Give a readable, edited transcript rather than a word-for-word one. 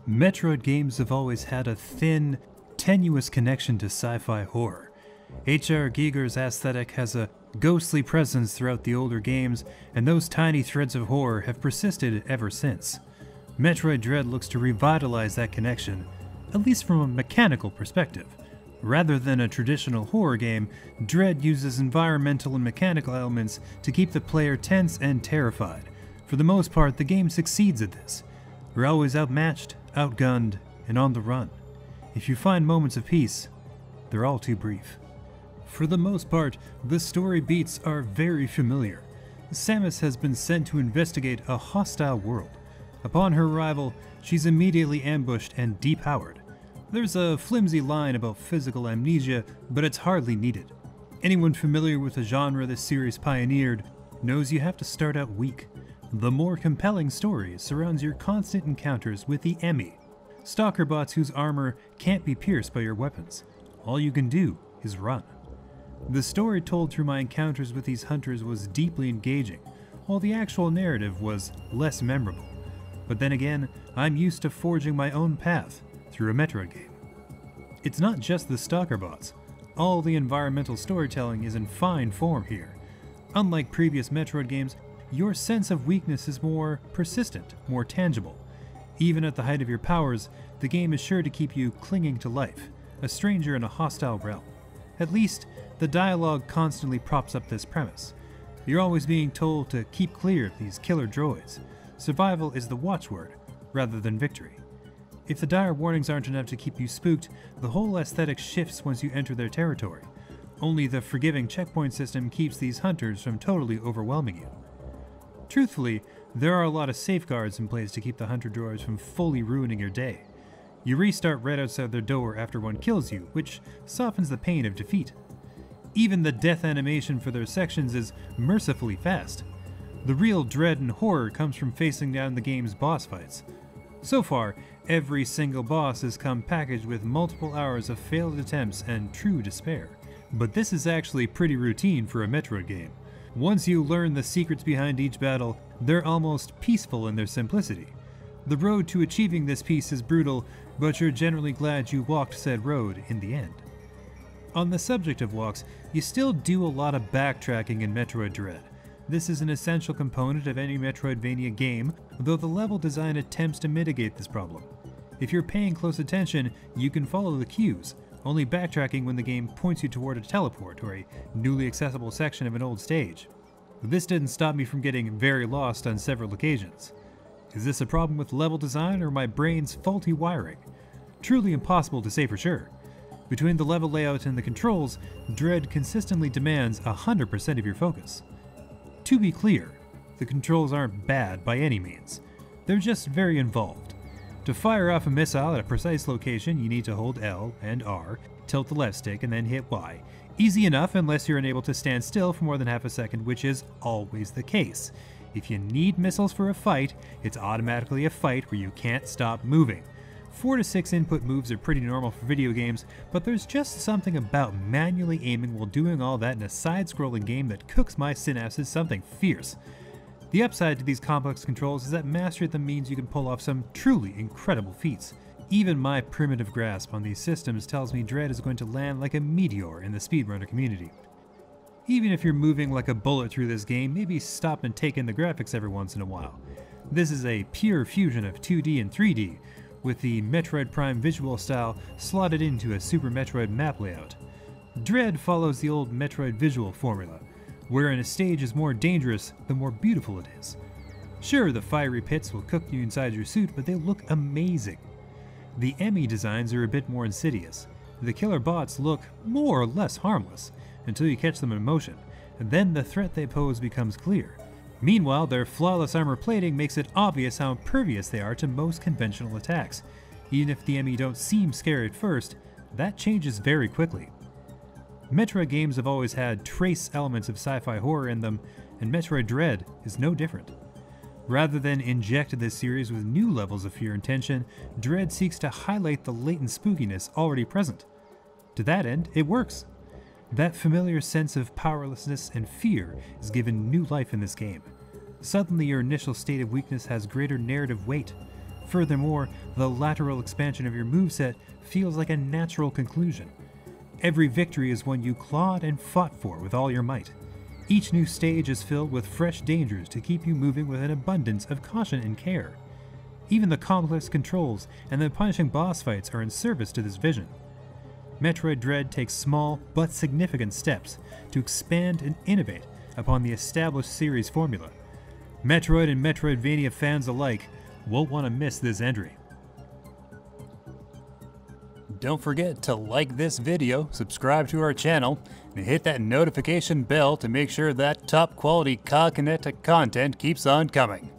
Metroid games have always had a thin, tenuous connection to sci-fi horror. H.R. Giger's aesthetic has a ghostly presence throughout the older games, and those tiny threads of horror have persisted ever since. Metroid Dread looks to revitalize that connection, at least from a mechanical perspective. Rather than a traditional horror game, Dread uses environmental and mechanical elements to keep the player tense and terrified. For the most part, the game succeeds at this. We're always outmatched, outgunned, and on the run. If you find moments of peace, they're all too brief. For the most part, the story beats are very familiar. Samus has been sent to investigate a hostile world. Upon her arrival, she's immediately ambushed and depowered. There's a flimsy line about physical amnesia, but it's hardly needed. Anyone familiar with the genre this series pioneered knows you have to start out weak. The more compelling story surrounds your constant encounters with the Emmy, stalker bots whose armor can't be pierced by your weapons. All you can do is run. The story told through my encounters with these hunters was deeply engaging, while the actual narrative was less memorable. But then again, I'm used to forging my own path through a Metroid game. It's not just the stalker bots. All the environmental storytelling is in fine form here. Unlike previous Metroid games, your sense of weakness is more persistent, more tangible. Even at the height of your powers, the game is sure to keep you clinging to life, a stranger in a hostile realm. At least, the dialogue constantly props up this premise. You're always being told to keep clear of these killer droids. Survival is the watchword, rather than victory. If the dire warnings aren't enough to keep you spooked, the whole aesthetic shifts once you enter their territory. Only the forgiving checkpoint system keeps these hunters from totally overwhelming you. Truthfully, there are a lot of safeguards in place to keep the hunter droids from fully ruining your day. You restart right outside their door after one kills you, which softens the pain of defeat. Even the death animation for their sections is mercifully fast. The real dread and horror comes from facing down the game's boss fights. So far, every single boss has come packaged with multiple hours of failed attempts and true despair. But this is actually pretty routine for a Metroid game. Once you learn the secrets behind each battle, they're almost peaceful in their simplicity. The road to achieving this peace is brutal, but you're generally glad you walked said road in the end. On the subject of walks, you still do a lot of backtracking in Metroid Dread. This is an essential component of any Metroidvania game, though the level design attempts to mitigate this problem. If you're paying close attention, you can follow the cues, only backtracking when the game points you toward a teleport or a newly accessible section of an old stage. This didn't stop me from getting very lost on several occasions. Is this a problem with level design or my brain's faulty wiring? Truly impossible to say for sure. Between the level layout and the controls, Dread consistently demands 100% of your focus. To be clear, the controls aren't bad by any means. They're just very involved. To fire off a missile at a precise location, you need to hold L and R, tilt the left stick, and then hit Y. Easy enough unless you're unable to stand still for more than half a second, which is always the case. If you need missiles for a fight, it's automatically a fight where you can't stop moving. 4 to 6 input moves are pretty normal for video games, but there's just something about manually aiming while doing all that in a side-scrolling game that cooks my synapses something fierce. The upside to these complex controls is that mastery of them means you can pull off some truly incredible feats. Even my primitive grasp on these systems tells me Dread is going to land like a meteor in the speedrunner community. Even if you're moving like a bullet through this game, maybe stop and take in the graphics every once in a while. This is a pure fusion of 2D and 3D, with the Metroid Prime visual style slotted into a Super Metroid map layout. Dread follows the old Metroid visual formula, wherein a stage is more dangerous the more beautiful it is. Sure, the fiery pits will cook you inside your suit, but they look amazing. The Emmy designs are a bit more insidious. The killer bots look more or less harmless, until you catch them in motion, and then the threat they pose becomes clear. Meanwhile, their flawless armor plating makes it obvious how impervious they are to most conventional attacks. Even if the Emmy don't seem scary at first, that changes very quickly. Metroid games have always had trace elements of sci-fi horror in them, and Metroid Dread is no different. Rather than inject this series with new levels of fear and tension, Dread seeks to highlight the latent spookiness already present. To that end, it works. That familiar sense of powerlessness and fear is given new life in this game. Suddenly your initial state of weakness has greater narrative weight. Furthermore, the lateral expansion of your moveset feels like a natural conclusion. Every victory is one you clawed and fought for with all your might. Each new stage is filled with fresh dangers to keep you moving with an abundance of caution and care. Even the complex controls and the punishing boss fights are in service to this vision. Metroid Dread takes small but significant steps to expand and innovate upon the established series formula. Metroid and Metroidvania fans alike won't want to miss this entry. Don't forget to like this video, subscribe to our channel, and hit that notification bell to make sure that top quality Cognetic content keeps on coming.